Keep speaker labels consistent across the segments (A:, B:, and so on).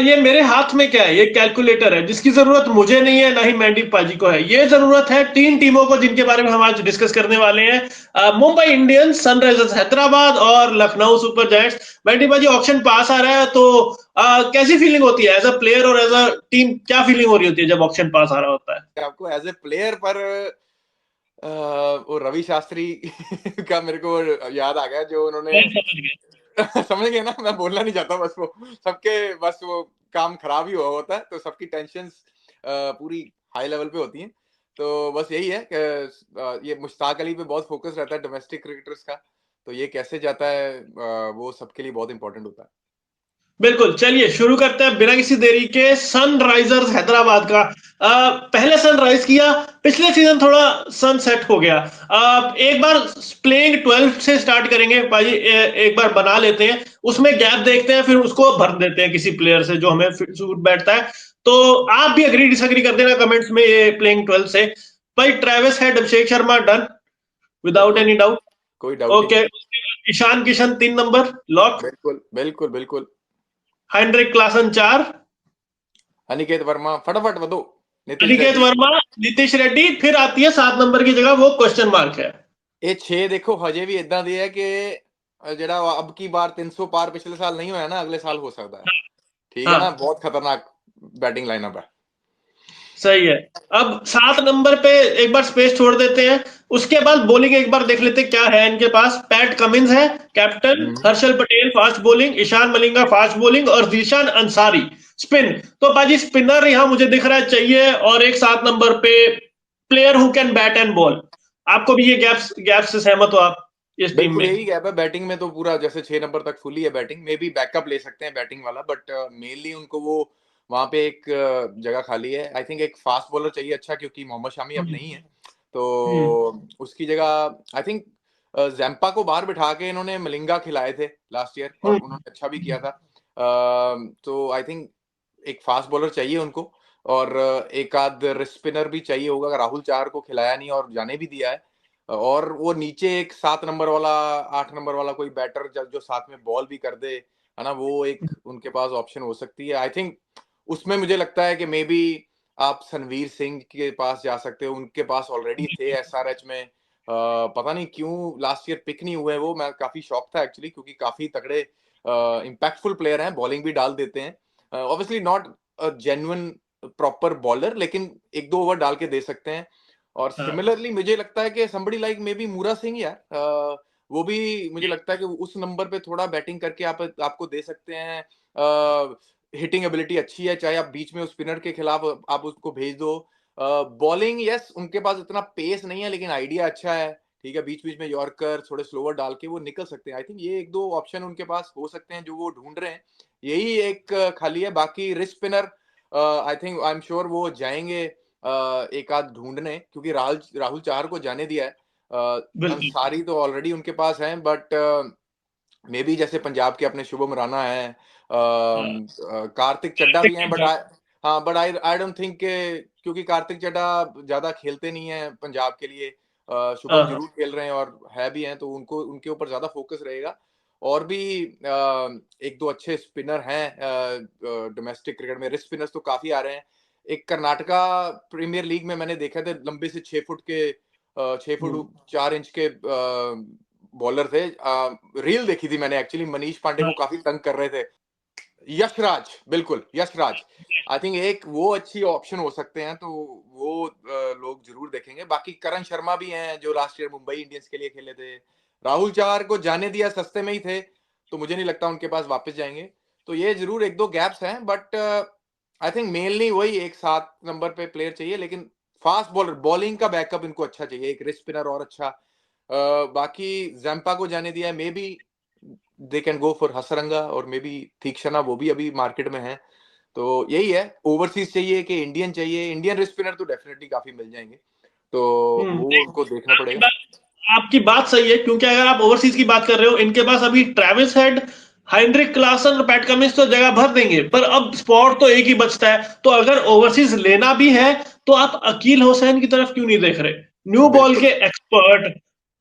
A: ये मेरे हाथ में क्या है, ये कैलकुलेटर है जिसकी जरूरत मुझे नहीं है, ना ही मैंडी पाजी को है। ये जरूरत है तीन टीमों को जिनके बारे में हम आज डिस्कस करने वाले हैं, मुंबई इंडियंस, सनराइजर्स हैदराबाद और लखनऊ सुपर जायंट्स। मैंडी पाजी, ऑप्शन पास आ रहा है तो कैसी फीलिंग होती है एज अ प्लेयर और एज अ टीम? क्या फीलिंग हो रही होती है जब ऑप्शन पास आ रहा होता है?
B: आपको एज ए प्लेयर पर वो रवि शास्त्री का मेरे को याद आ गया जो उन्होंने
A: मैं समझ गया।
B: समझ गए ना, मैं बोलना नहीं चाहता, बस वो सबके बस वो काम खराब ही हुआ होता है तो सबकी टेंशन्स पूरी हाई लेवल पे होती हैं। तो बस यही है कि ये मुश्ताक अली पे बहुत फोकस रहता है डोमेस्टिक क्रिकेटर्स का, तो ये कैसे जाता है वो सबके लिए बहुत इंपॉर्टेंट होता है।
A: बिल्कुल, चलिए शुरू करते हैं बिना किसी देरी के। सनराइजर्स हैदराबाद का पहले सनराइज किया, पिछले सीजन थोड़ा सनसेट हो गया। एक बार प्लेइंग 12 से स्टार्ट करेंगे पाजी, एक बार बना लेते हैं, उसमें गैप देखते हैं, फिर उसको भर देते हैं किसी प्लेयर से जो हमें सूट बैठता है। तो आप भी अग्री डिसएग्री कर देना कमेंट्स में, ये प्लेइंग 12 से। भाई Travis Head, Abhishek Sharma done without
B: बिल्कुल,
A: एनी डाउट।
B: कोई डाउट ही
A: ओके,
B: नहीं।
A: Ishan Kishan 3 number lock.
B: बिल्कुल बिल्कुल बिल्कुल।
A: Heinrich Klaasen 4।
B: अनिकेत वर्मा फटाफट बदो। नीतीश
A: अनिकेत
B: रेड्डी।
A: वर्मा, नीतीश रेड्डी, फिर आती है 7 नंबर की जगह, वो क्वेश्चन मार्क है।
B: ਇਹ 6 ਦੇਖੋ ਹਜੇ ਵੀ ਇਦਾਂ ਦੀ ਹੈ ਕਿ ਜਿਹੜਾ ਅਬ ਕੀ ਬਾਰ 300 ਪਾਰ ਪਿਛਲੇ ਸਾਲ ਨਹੀਂ ਹੋਇਆ ਨਾ, ਅਗਲੇ ਸਾਲ ਹੋ ਸਕਦਾ ਹੈ। ठीक है ना,
A: हाँ,
B: बहुत खतरनाक बैटिंग लाइनअप है।
A: सही है। अब 7 नंबर पे एक बार स्पेस छोड़ देते हैं, उसके बाद बॉलिंग एक बार देख लेते हैं क्या है इनके पास। पैट कमिंस है captain, Harshal Patel fast bowling, Eshan Malinga fast bowling और जीशान अंसारी स्पिन। तो बाजी स्पिनर यहाँ मुझे दिख रहा है चाहिए, और एक 7 नंबर पे player who can bat and ball. आपको भी ये गैप्स गैप्स से सहमत हो आप इस टीम
B: बिल्कुल
A: में?
B: यही गैप है बैटिंग में, तो पूरा जैसे 6 नंबर तक फुली है बैटिंग में, भी बैकअप ले सकते हैं बैटिंग वाला, बट मेनली उनको वो वहां पे एक जगह खाली है। आई थिंक एक फास्ट बॉलर चाहिए अच्छा, क्योंकि मोहम्मद शामी अब
A: हम्म,
B: नहीं है, तो
A: हम्म,
B: उसकी जगह आई थिंक जैम्पा को बाहर बिठा के इन्होंने मलिंगा खिलाए थे लास्ट ईयर और
A: हम्म,
B: उन्होंने अच्छा भी किया था। तो आई थिंक एक फास्ट बॉलर चाहिए उनको, और एक आध स्पिनर भी चाहिए होगा। राहुल चाहर को खिलाया नहीं और जाने भी दिया है, और वो नीचे एक 7 नंबर वाला 8 नंबर वाला कोई बैटर जो साथ में बॉल भी कर दे, है ना, वो एक उनके पास ऑप्शन हो सकती है। आई थिंक उसमें मुझे लगता है कि मे बी आप सनवीर सिंह के पास जा सकते हो, उनके पास ऑलरेडी थे एसआरएच में। पता नहीं क्यों लास्ट ईयर पिक नहीं हुए वो, मैं काफी शॉक था एक्चुअली, क्योंकि काफी तगड़े इम्पैक्टफुल प्लेयर हैं, बॉलिंग भी डाल देते हैं। Obviously not a genuine proper bowler, लेकिन एक दो ओवर डाल के दे सकते हैं। और
A: हाँ,
B: सिमिलरली मुझे लगता है कि somebody like मे बी मूरा सिंह यार, वो भी मुझे लगता है कि उस नंबर पे थोड़ा बैटिंग करके आपको दे सकते हैं। हिटिंग एबिलिटी अच्छी है, चाहे आप बीच में उस स्पिनर के खिलाफ आप उसको भेज दो। बॉलिंग यस उनके पास इतना पेस नहीं है, लेकिन आइडिया अच्छा है। ठीक है, बीच बीच में यॉर्कर थोड़े स्लोअर डाल के वो निकल सकते हैं। आई थिंक ये एक दो ऑप्शन उनके पास हो सकते हैं जो वो ढूंढ रहे हैं। यही एक खाली है, बाकी wrist spinner I think I am sure वो जाएंगे एक आध ढूंढने, क्योंकि राहुल राहुल चाहर को जाने दिया है।
A: बिल्कुल।
B: अंसारी तो ऑलरेडी उनके पास है, बट मे बी जैसे पंजाब के अपने शुभम राणा है,
A: हाँ,
B: कार्तिक चड्डा भी
A: कार्तिक
B: हैं, बट
A: चड्ढा।
B: हाँ बट आई डोंट थिंक क्योंकि कार्तिक चड्डा ज्यादा खेलते नहीं है पंजाब के लिए। शुभम
A: हाँ, हाँ,
B: जरूर खेल रहे हैं और है भी हैं, तो उनको उनके ऊपर ज्यादा फोकस रहेगा। और भी एक दो अच्छे स्पिनर हैं डोमेस्टिक क्रिकेट में, रिस्ट स्पिनर्स तो काफी आ रहे हैं। एक कर्नाटका प्रीमियर लीग में मैंने देखा था लंबे से 6 फुट के 6 फुट 4 इंच के बॉलर थे। रील देखी थी मैंने एक्चुअली, मनीष पांडे को
A: हाँ,
B: काफी तंग कर रहे थे। यशराज, बिल्कुल यशराज। आई थिंक एक वो अच्छी ऑप्शन हो सकते हैं, तो वो लोग जरूर देखेंगे। बाकी करण शर्मा भी हैं जो लास्ट ईयर मुंबई इंडियंस के लिए खेले थे। राहुल चार को जाने दिया, सस्ते में ही थे, तो मुझे नहीं लगता उनके पास वापस जाएंगे। तो ये जरूर एक दो गैप्स हैं, बट आई थिंक मेनली वही एक 7 नंबर पे प्लेयर चाहिए, लेकिन फास्ट बॉलर बॉलिंग का बैकअप इनको अच्छा चाहिए, एक रिस्ट स्पिनर और अच्छा। बाकी जैम्पा को जाने दिया है, may be they can go for Hasaranga और मे बी तीक्षणा, वो भी अभी मार्केट में है। तो यही है, ओवरसीज चाहिए कि इंडियन चाहिए। इंडियन रिस्ट स्पिनर तो डेफिनेटली काफी मिल जाएंगे, तो वो
A: नहीं,
B: उनको देखना
A: आपकी
B: पड़ेगा।
A: बात आपकी बात सही है, क्योंकि अगर आप ओवरसीज की बात कर रहे हो, इनके पास अभी ट्रेविस हेड, हाइंड्रिक क्लासन और पैट कमिंस तो जगह भर देंगे, पर अब स्पॉट तो एक ही बचता है। तो अगर ओवरसीज लेना भी है, तो आप अकील हुसैन की तरफ क्यों नहीं देख रहे? न्यू बॉल
B: बिल्कुल।
A: के एक्सपर्ट,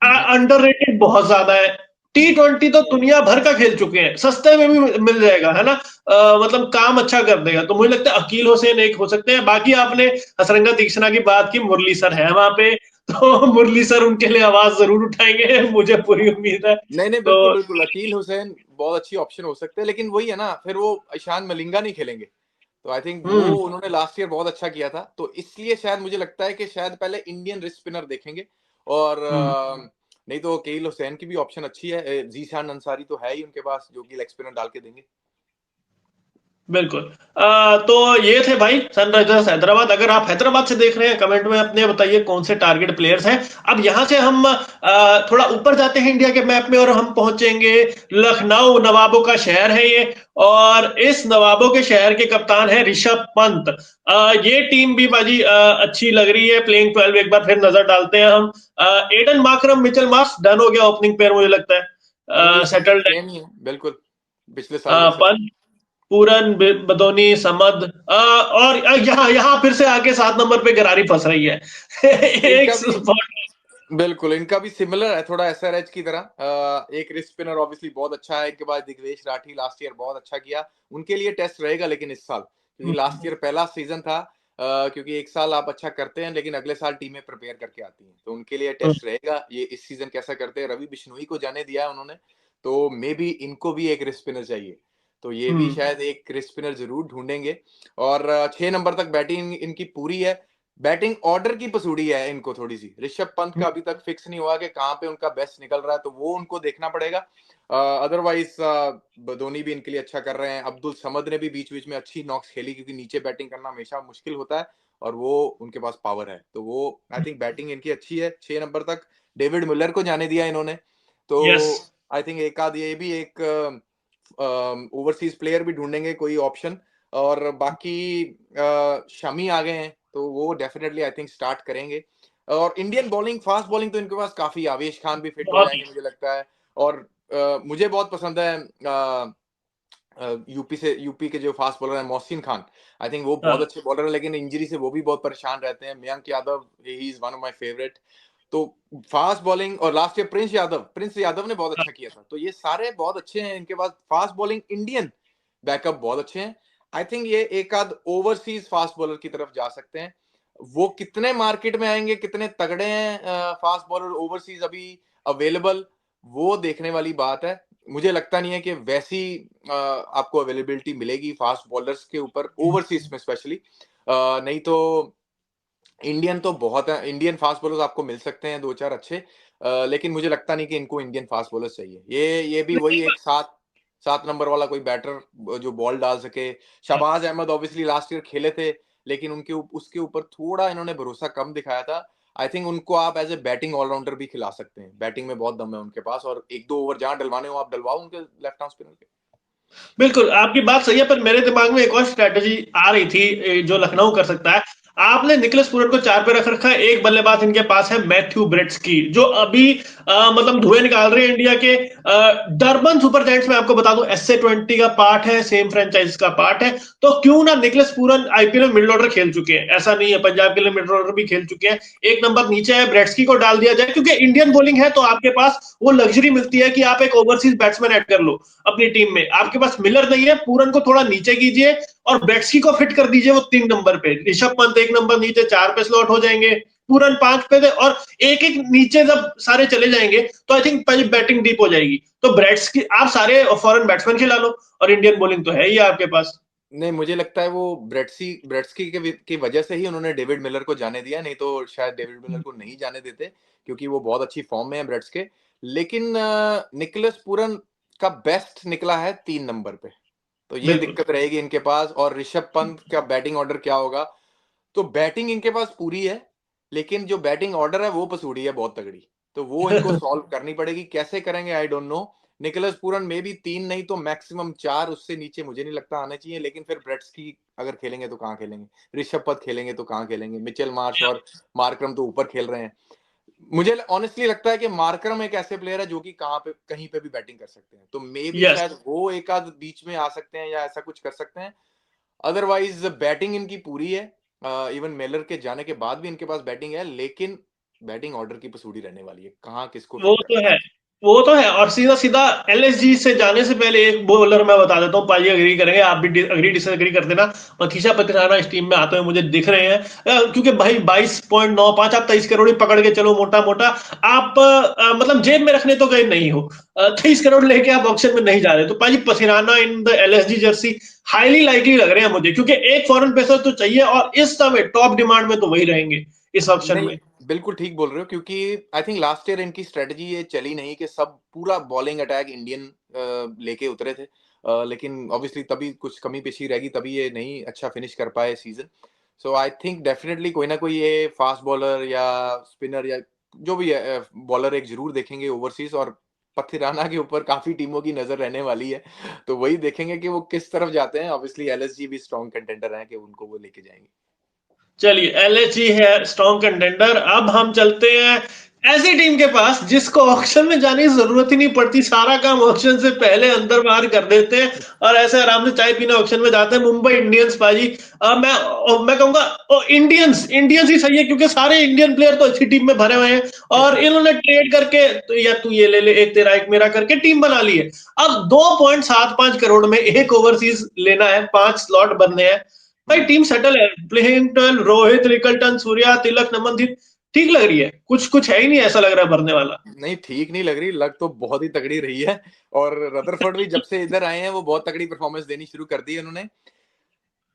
A: अंडररेटेड बहुत ज्यादा है। T20 तो दुनिया भर का खेल चुके हैं, सस्ते में भी मिल जाएगा, है ना। मतलब काम अच्छा कर देगा। तो मुझे लगता है अकील हुसैन एक हो सकते हैं। बाकी आपने हसरंगा तीक्ष्णा की बात की, मुरली सर है वहां पे, तो मुरली सर उनके लिए आवाज जरूर उठाएंगे, मुझे पूरी उम्मीद है।
B: नहीं नहीं,
A: तो
B: बिल्कुल बिल्कुल, अकील हुसैन बहुत अच्छी ऑप्शन हो सकते हैं, लेकिन वही है ना, फिर वो ईशान मलिंगा नहीं खेलेंगे। तो आई थिंक वो
A: हम्म
B: उन्होंने लास्ट ईयर बहुत अच्छा किया था, तो इसलिए शायद मुझे लगता है कि शायद पहले इंडियन रिस्ट स्पिनर देखेंगे। और
A: हम्म
B: नहीं तो अकील हुसैन की भी ऑप्शन अच्छी है, जीशान अंसारी तो है ही उनके पास जो कि लेग स्पिनर डाल के देंगे।
A: बिल्कुल। तो ये थे भाई सनराइजर्स हैदराबाद। अगर आप हैदराबाद से देख रहे हैं, कमेंट में अपने बताइए कौन से टारगेट प्लेयर्स हैं। अब यहां से हम थोड़ा ऊपर जाते हैं इंडिया के मैप में, और हम पहुंचेंगे लखनऊ। नवाबों का शहर है ये, और इस नवाबों के शहर के कप्तान है ऋषभ पंत। ये टीम भी बाजी अच्छी लग रही है। प्लेइंग 12 एक बार फिर नजर डालते हैं हम। Aiden Markram, Mitchell Marsh done हो गया ओपनिंग पेयर, मुझे लगता
B: वही
A: है
B: सब
A: सेटल्ड
B: सेम ही है, बिल्कुल पिछले साल
A: है।
B: जैसा ही।
A: पूरन, बदोनी, समद, और यहाँ यहाँ फिर से आके 7 नंबर पे गरारी फंस रही है। एक
B: इनका भी
A: स्पॉट।
B: बिल्कुल, इनका भी सिमिलर है थोड़ा एसआरएच की तरह। एक रिस्ट स्पिनर ऑब्वियसली बहुत अच्छा है इनके पास, दिग्वेश राठी लास्ट ईयर बहुत अच्छा किया। उनके लिए टेस्ट रहेगा लेकिन इस साल, क्योंकि लास्ट ईयर पहला सीजन था। क्योंकि एक साल आप अच्छा करते हैं लेकिन अगले साल टीमें प्रिपेयर करके आती हैं, तो उनके लिए टेस्ट रहेगा ये इस सीजन कैसा करते हैं। रवि बिश्नोई को जाने दिया है उन्होंने, तो मे बी इनको भी एक रिस्ट स्पिनर चाहिए, तो ये भी शायद एक रिस्ट स्पिनर जरूर ढूंढेंगे। और 6 नंबर तक बैटिंग इनकी पूरी है। बैटिंग ऑर्डर की पसूड़ी है इनको थोड़ी सी, ऋषभ पंत का अभी तक फिक्स नहीं हुआ कि कहाँ पे उनका बेस्ट निकल रहा है, तो वो उनको देखना पड़ेगा। अदरवाइज धोनी भी इनके लिए अच्छा कर रहे हैं। अब्दुल समद ने भी बीच बीच में अच्छी नॉक्स खेली, क्योंकि नीचे बैटिंग करना हमेशा मुश्किल होता है, और वो उनके पास पावर है, तो वो आई थिंक बैटिंग इनकी अच्छी है। 6 नंबर तक डेविड मिलर को जाने दिया इन्होंने, तो
A: यस।
B: आई थिंक एक आध ये भी एक ओवरसीज प्लेयर भी ढूंढेंगे कोई ऑप्शन। और बाकी शमी आ गए हैं, तो वो डेफिनेटली आई थिंक स्टार्ट करेंगे। और इंडियन बॉलिंग, फास्ट बॉलिंग तो इनके पास काफी, आवेश खान भी फिट हो
A: बहुत।
B: जाएंगे मुझे लगता है। और मुझे बहुत पसंद है यूपी के जो फास्ट बॉलर है मोहसिन खान। आई थिंक वो बहुत
A: हाँ।
B: अच्छे बॉलर है, लेकिन इंजरी से वो भी बहुत परेशान रहते हैं। Mayank Yadav, he is one of my favourite. तो फास्ट बॉलिंग, और लास्ट ईयर प्रिंस यादव ने बहुत अच्छा किया था, तो ये सारे बहुत अच्छे हैं इनके पास। फास्ट बॉलिंग इंडियन बैकअप बहुत अच्छे हैं। आई थिंक ये एक आध ओवरसीज फास्ट बॉलर की तरफ जा सकते हैं। वो कितने मार्केट में आएंगे, कितने तगड़े हैं फास्ट बॉलर ओवरसीज अभी अवेलेबल, वो देखने वाली बात है। मुझे लगता नहीं है कि वैसी आपको अवेलेबिलिटी मिलेगी फास्ट बॉलर्स के ऊपर ओवरसीज में स्पेशली। नहीं तो इंडियन तो बहुत है, इंडियन फास्ट बॉलर्स आपको मिल सकते हैं दो चार अच्छे। लेकिन मुझे लगता नहीं कि इनको इंडियन फास्ट बॉलर्स चाहिए। ये भी वही एक 7 7 नंबर वाला कोई बैटर जो बॉल डाल सके। Shahbaz Ahmed obviously last year खेले थे, लेकिन उसके ऊपर थोड़ा इन्होंने भरोसा कम दिखाया था। आई थिंक उनको आप एज ए बैटिंग ऑलराउंडर भी खिला सकते हैं, बैटिंग में बहुत दम है उनके पास, और एक दो ओवर जहां डलवाने हो आप डलवाओ उनके लेफ्ट आर्म स्पिनर के।
A: बिल्कुल आपकी बात सही है, पर मेरे दिमाग में एक और स्ट्रेटेजी आ रही थी जो लखनऊ कर सकता है। आपने निकलस पूरन को 4 पे रख रखा है। एक बल्लेबाज इनके पास है मैथ्यू ब्रेट्सकी, जो अभी मतलब धुएं निकाल रहे हैं इंडिया के। डरबन सुपर जायंट्स में आपको बता दूं SA20 का पार्ट है, सेम फ्रेंचाइज का पार्ट है। तो क्यों ना निकलस पूरन आईपीएल में मिडिल ऑर्डर खेल चुके हैं, ऐसा नहीं है, पंजाब के लिए मिडिल ऑर्डर भी खेल चुके हैं। एक नंबर नीचे है, ब्रेट्सकी को डाल दिया जाए, क्योंकि इंडियन बॉलिंग है तो आपके पास वो लग्जरी मिलती है कि आप एक ओवरसीज बैट्समैन ऐड कर लो अपनी टीम में। आपके पास मिलर नहीं है, पूरन को थोड़ा नीचे कीजिए और ब्रेट्सकी को फिट कर दीजिए वो 3 नंबर पे। ऋषभ पंत 1 नंबर नीचे, 4 पे स्लॉट हो जाएंगे, पूरन 5 पे थे, और एक एक नीचे जब सारे चले जाएंगे तो आई थिंक बैटिंग डीप हो जाएगी। तो ब्रेट्सकी आप सारे फॉरेन बैट्समैन खिला लो, और इंडियन बॉलिंग तो है ही आपके पास।
B: नहीं, मुझे लगता है वो ब्रेट्सकी की वजह से ही उन्होंने डेविड मिलर को जाने दिया, नहीं तो शायद डेविड मिलर को नहीं जाने देते, क्योंकि वो बहुत अच्छी फॉर्म में है ब्रेट्स के। लेकिन निकोलस पूरन का बेस्ट निकला है 3 नंबर पे, तो ये
A: बिल्कुल।
B: दिक्कत रहेगी इनके पास। और ऋषभ पंत का बैटिंग ऑर्डर क्या होगा, तो बैटिंग इनके पास पूरी है, लेकिन जो बैटिंग ऑर्डर है वो पसूड़ी है बहुत तगड़ी, तो वो इनको सॉल्व करनी पड़ेगी। कैसे करेंगे I don't know. Nicholas Pooran में भी 3 नहीं तो मैक्सिमम 4, उससे नीचे मुझे नहीं लगता आने चाहिए। लेकिन फिर ब्रेट्स की अगर खेलेंगे तो कहाँ खेलेंगे, ऋषभ पंत खेलेंगे तो कहाँ खेलेंगे, मिचेल मार्श और मार्करम तो ऊपर खेल रहे हैं। मुझे ऑनेस्टली लगता है कि मार्करम एक ऐसे प्लेयर है जो कि कहाँ पे कहीं पे भी बैटिंग कर सकते हैं, तो मे बी
A: यस।
B: शायद वो एक आध बीच में आ सकते हैं या ऐसा कुछ कर सकते हैं। अदरवाइज बैटिंग इनकी पूरी है। इवन मेलर के जाने के बाद भी इनके पास बैटिंग है, लेकिन बैटिंग ऑर्डर की पसूड़ी रहने वाली है, कहाँ किसको
A: वो
B: फिट
A: तो
B: करना
A: है।
B: है।
A: वो तो है। और सीधा सीधा एलएसजी से जाने से पहले एक बॉलर मैं बता देता हूँ, पाजी अग्री करेंगे, आप भी अग्री डिसएग्री कर देना। मनीषा पतिराना इस टीम में आते हुए मुझे दिख रहे हैं, क्योंकि भाई 22.95, आप 23 करोड़ ही पकड़ के चलो मोटा मोटा। आप मतलब जेब में रखने तो गए नहीं हो, 23 करोड़ लेके आप ऑक्शन में नहीं जा रहे, तो पाजी Pathirana in the LSG Jersey highly likely लग रहे हैं मुझे, क्योंकि एक फॉरेन पेसर तो चाहिए, और इस समय टॉप डिमांड में तो वही रहेंगे इस ऑप्शन
B: नहीं,
A: में।
B: बिल्कुल ठीक बोल रहे हो, क्योंकि आई थिंक लास्ट ईयर इनकी स्ट्रेटजी ये चली नहीं कि सब पूरा बॉलिंग अटैक इंडियन लेके उतरे थे, लेकिन ऑब्वियसली तभी कुछ कमी पेशी रहेगी, तभी ये नहीं अच्छा फिनिश कर पाए season. So I think definitely कोई ना कोई ये फास्ट बॉलर या स्पिनर या जो भी है बॉलर एक जरूर देखेंगे ओवरसीज, और पथिराना के ऊपर काफी टीमों की नजर रहने वाली है, तो वही देखेंगे कि वो किस तरफ जाते हैं। ऑब्वियसली एलएसजी भी स्ट्रॉन्ग कंटेंडर है कि उनको वो लेके जाएंगे।
A: चलिए, एलएचई है स्ट्रॉन्ग कंटेंडर। अब हम चलते हैं ऐसी टीम के पास जिसको ऑक्शन में जाने की जरूरत ही नहीं पड़ती, सारा काम ऑक्शन से पहले अंदर बाहर कर देते हैं और ऐसे आराम से चाय पीने ऑक्शन में जाते हैं। मुंबई इंडियंस पाजी। मैं कहूंगा इंडियंस इंडियंस ही सही है, क्योंकि सारे इंडियन प्लेयर तो अच्छी टीम में भरे हुए हैं, और इन्होंने ट्रेड करके तो या तू ये ले ले, एक तेरा एक मेरा करके टीम बना ली है। अब 2.75 करोड़ में एक ओवरसीज लेना है, 5 स्लॉट बनने हैं। भाई टीम सेटल है, प्लेइंग 12, रोहित, रिकल्टन, सूर्या, तिलक, नमनदीप, ठीक लग रही है। कुछ कुछ है ही नहीं ऐसा लग रहा है भरने वाला।
B: नहीं, ठीक नहीं लग रही, लग तो बहुत ही तगड़ी रही है। और रदरफोर्ड भी जब से इधर आए हैं वो बहुत तगड़ी परफॉर्मेंस देनी शुरू कर दी है उन्होंने।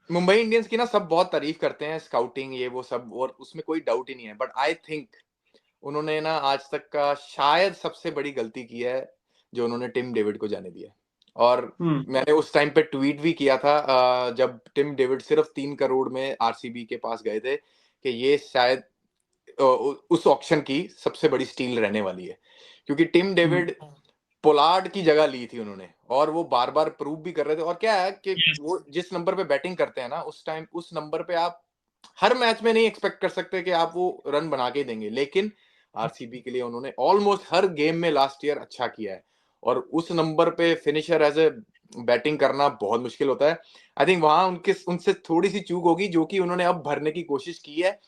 B: मुंबई इंडियंस की ना सब बहुत तारीफ करते हैं, स्काउटिंग ये वो सब, और उसमें कोई डाउट ही नहीं है, बट आई थिंक उन्होंने ना आज तक का शायद सबसे बड़ी गलती की है जो उन्होंने टिम डेविड को जाने दिया। और
A: हम्म।
B: मैंने उस टाइम पे ट्वीट भी किया था, जब टिम डेविड सिर्फ 3 करोड़ में आरसीबी के पास गए थे, कि ये शायद उस ऑक्शन की सबसे बड़ी स्टील रहने वाली है, क्योंकि टिम
A: हम्म।
B: डेविड पोलार्ड की जगह ली थी उन्होंने, और वो बार बार प्रूव भी कर रहे थे। और क्या है कि
A: यस।
B: वो जिस नंबर पे बैटिंग करते हैं ना उस टाइम, उस नंबर पे आप हर मैच में नहीं एक्सपेक्ट कर सकते कि आप वो रन बना के देंगे, लेकिन आरसीबी के लिए उन्होंने ऑलमोस्ट हर गेम में लास्ट ईयर अच्छा किया है, और उस नंबर पे फिनिशर एज ए बैटिंग करना बहुत मुश्किल होता है। आई थिंक वहां उनके उनसे थोड़ी सी चूक होगी, जो कि उन्होंने अब भरने की कोशिश की है।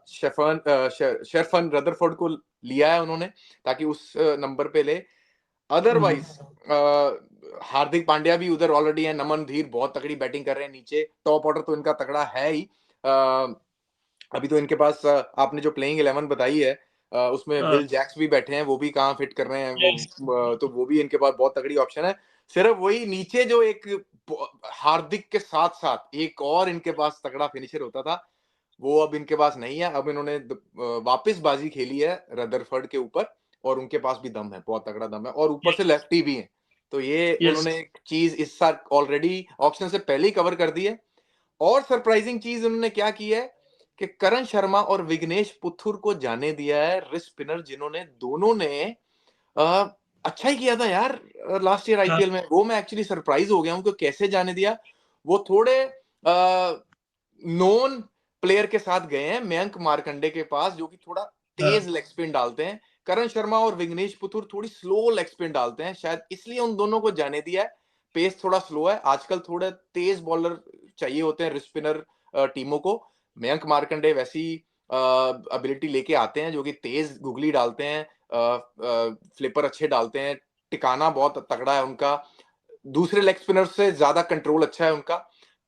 B: शेरफन रदरफोर्ड को लिया है उन्होंने ताकि उस नंबर पे ले।
A: हम्म।
B: अदरवाइज हार्दिक पांड्या भी उधर ऑलरेडी है, नमन धीर बहुत तगड़ी बैटिंग कर रहे हैं नीचे, टॉप ऑर्डर तो इनका तगड़ा है ही। अभी तो इनके पास आपने जो प्लेइंग 11 बताई है उसमें
A: हाँ।
B: विल जैक्स भी बैठे हैं, वो भी कहाँ फिट कर रहे हैं वो,
A: यस।
B: तो वो भी इनके पास बहुत तगड़ी ऑप्शन है। सिर्फ वही नीचे जो एक हार्दिक के साथ साथ एक और इनके पास तगड़ा फिनिशर होता था, वो अब इनके पास नहीं है। अब इन्होंने वापस बाजी खेली है रदरफर्ड के ऊपर, और उनके पास भी दम है, बहुत तगड़ा दम है, और ऊपर से
A: यस।
B: लेफ्टी भी है। तो ये
A: यस।
B: उन्होंने एक चीज इस साल ऑलरेडी ऑक्शन से पहले ही कवर कर दी है। और सरप्राइजिंग चीज उन्होंने क्या की है कि करण शर्मा और विघ्नेश पुथुर को जाने दिया है, रिस्ट स्पिनर जिन्होंने दोनों ने अ, अच्छा ही किया था यार लास्ट ईयर
A: हाँ।
B: आईपीएल में। वो मैं एक्चुअली सरप्राइज हो गया हूं कि कैसे जाने दिया। वो थोड़े नोन प्लेयर के साथ गए हैं, मयंक मार्कंडे के पास, जो कि थोड़ा
A: हाँ।
B: तेज लेग स्पिन डालते हैं। करण शर्मा और विघ्नेश पुथुर थोड़ी स्लो लेग स्पिन डालते हैं, शायद इसलिए उन दोनों को जाने दिया है। पेस थोड़ा स्लो है आजकल, थोड़े तेज बॉलर चाहिए होते हैं रिस्ट स्पिनर टीमों को। मयंक मार्कंडे वैसी एबिलिटी लेके आते हैं, जो कि तेज गुगली डालते हैं, फ्लिपर अच्छे डालते हैं, टिकाना बहुत तगड़ा है उनका, दूसरे लेग स्पिनर से ज्यादा कंट्रोल अच्छा है उनका।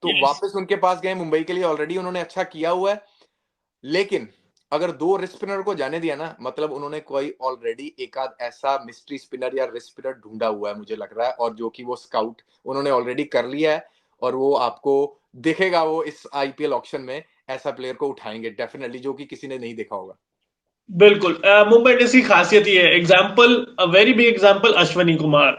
B: तो
A: यस।
B: वापस उनके पास गए मुंबई के लिए, ऑलरेडी उन्होंने अच्छा किया हुआ है। लेकिन अगर दो रिस्ट स्पिनर को जाने दिया ना, मतलब उन्होंने कोई ऑलरेडी एक आध ऐसा मिस्ट्री स्पिनर या रिस्ट स्पिनर ढूंढा हुआ है मुझे लग रहा है, और जो कि वो स्काउट उन्होंने ऑलरेडी कर लिया है, और वो आपको दिखेगा वो इस आईपीएल ऑक्शन में ऐसा प्लेयर को उठाएंगे डेफिनेटली, जो कि किसी ने नहीं देखा होगा।
A: बिल्कुल। मुंबई इंडियंस की खासियत ये है, example, very big example, Ashwani Kumar.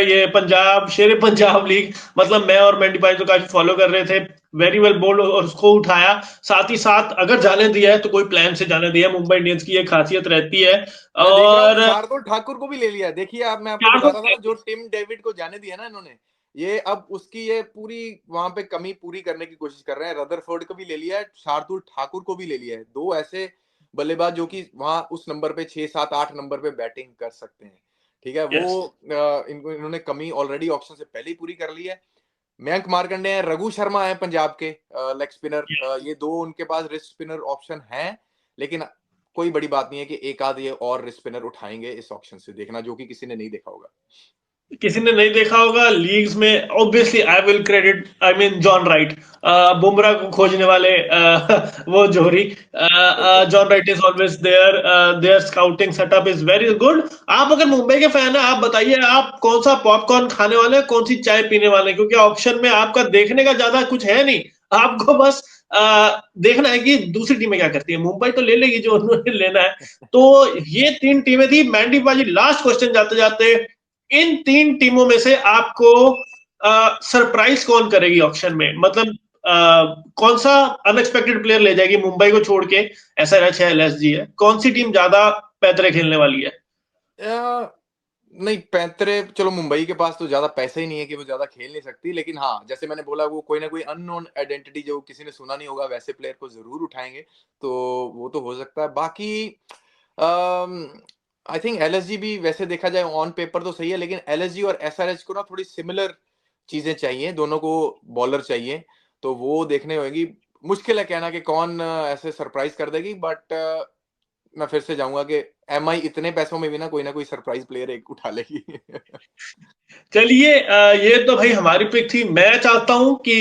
A: ये पंजाब, शेर पंजाब लीग, मतलब मैं और मैंडी भाई तो काफी फॉलो कर रहे थे। वेरी वेल बोल्ड, और उसको उठाया। साथ ही साथ अगर जाने दिया है तो कोई प्लान से जाने दिया है, मुंबई इंडियंस की ये खासियत रहती है।
B: मैं देख रहा हूँ
A: और
B: शार्दुल ठाकुर को भी ले लिया है, देखिए आप, मैं आपको
A: चार
B: बता
A: सौ
B: रहा था ना, जो टिम डेविड को जाने दिया ना इन्होंने, ये अब उसकी ये पूरी वहां पे कमी पूरी करने की कोशिश कर रहे हैं। रदरफोर्ड को भी ले लिया है, शार्दुल ठाकुर को भी ले लिया है, दो ऐसे बल्लेबाज जो कि वहां उस नंबर पे 6 7 8 नंबर पे बैटिंग कर सकते हैं। ठीक है, वो
A: यस।
B: इनको इन्होंने कमी ऑलरेडी ऑप्शन से पहले ही पूरी कर ली है। मयंक मार्कंडे हैं, रघु शर्मा है पंजाब के लेग स्पिनर, ये दो उनके पास रिस्ट स्पिनर ऑप्शन हैं। लेकिन कोई बड़ी बात नहीं है कि एक आध ये और स्पिनर उठाएंगे इस ऑक्शन से, देखना, जो कि किसी ने नहीं देखा होगा।
A: किसी ने नहीं देखा होगा लीग्स में, obviously I will credit, I mean John Wright, Bumrah को खोजने वाले वो जोहरी,
B: बिल्कुल।
A: John Wright is always there, their scouting setup is very good. आप अगर मुंबई के फैन है, आप बताइए आप कौन सा पॉपकॉर्न खाने वाले हैं, कौन सी चाय पीने वाले हैं, क्योंकि ऑप्शन में आपका देखने का ज्यादा कुछ है नहीं। आपको बस देखना है कि दूसरी टीमें क्या करती है। मुंबई तो ले लेगी जो उन्होंने लेना है। तो ये 3 टीमें थी मैंडी बाजी। लास्ट क्वेश्चन जाते जाते, इन 3 टीमों में से आपको सरप्राइज कौन करेगी ऑक्शन में, मतलब कौन सा अनएक्सपेक्टेड प्लेयर ले जाएगी मुंबई को छोड़ के? एसआरएच है, एलएसजी है, कौन सी टीम ज्यादा पैतरे खेलने वाली है?
B: नहीं, पैंतरे, चलो मुंबई के पास तो ज्यादा पैसे ही नहीं है कि वो ज्यादा खेल नहीं सकती, लेकिन हाँ, जैसे मैंने बोला, वो कोई ना कोई अननोन आइडेंटिटी जो किसी ने सुना नहीं होगा, वैसे प्लेयर को जरूर उठाएंगे। तो वो तो हो सकता है। बाकी आई थिंक एलएसजी भी, वैसे देखा जाए ऑन पेपर तो सही है, लेकिन एलएसजी और एसआरएच को ना थोड़ी सिमिलर चीजें चाहिए, दोनों को बॉलर चाहिए, तो वो देखने होगी। मुश्किल है कहना कि कौन ऐसे सरप्राइज कर देगी, बट मैं फिर से जाऊंगा कि एमआई इतने पैसों में भी ना कोई सरप्राइज प्लेयर एक उठा लेगी।
A: चलिए, ये तो भाई हमारी पिक थी। मैं चाहता हूं कि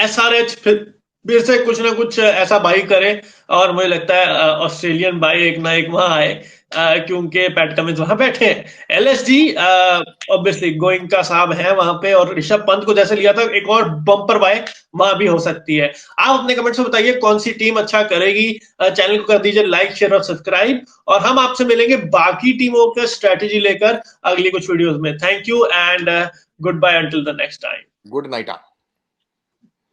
A: एसआरएच फिर से कुछ ना कुछ ऐसा बाई करे, और मुझे लगता है ऑस्ट्रेलियन बाई एक ना एक वहां आए, क्योंकि पैट कमिंस वहां बैठे हैं। एलएसजी ऑब्वियसली गोइंग का साहब है वहां पे, और ऋषभ पंत को जैसे लिया था, एक और बम्पर बाय वहां भी हो सकती है। आप अपने कमेंट्स में बताइए कौन सी टीम अच्छा करेगी। चैनल को कर दीजिए लाइक, शेयर और सब्सक्राइब, और हम आपसे मिलेंगे बाकी टीमों का स्ट्रेटेजी लेकर अगली कुछ वीडियोस में। Thank you and good bye until the next time.
B: Good night.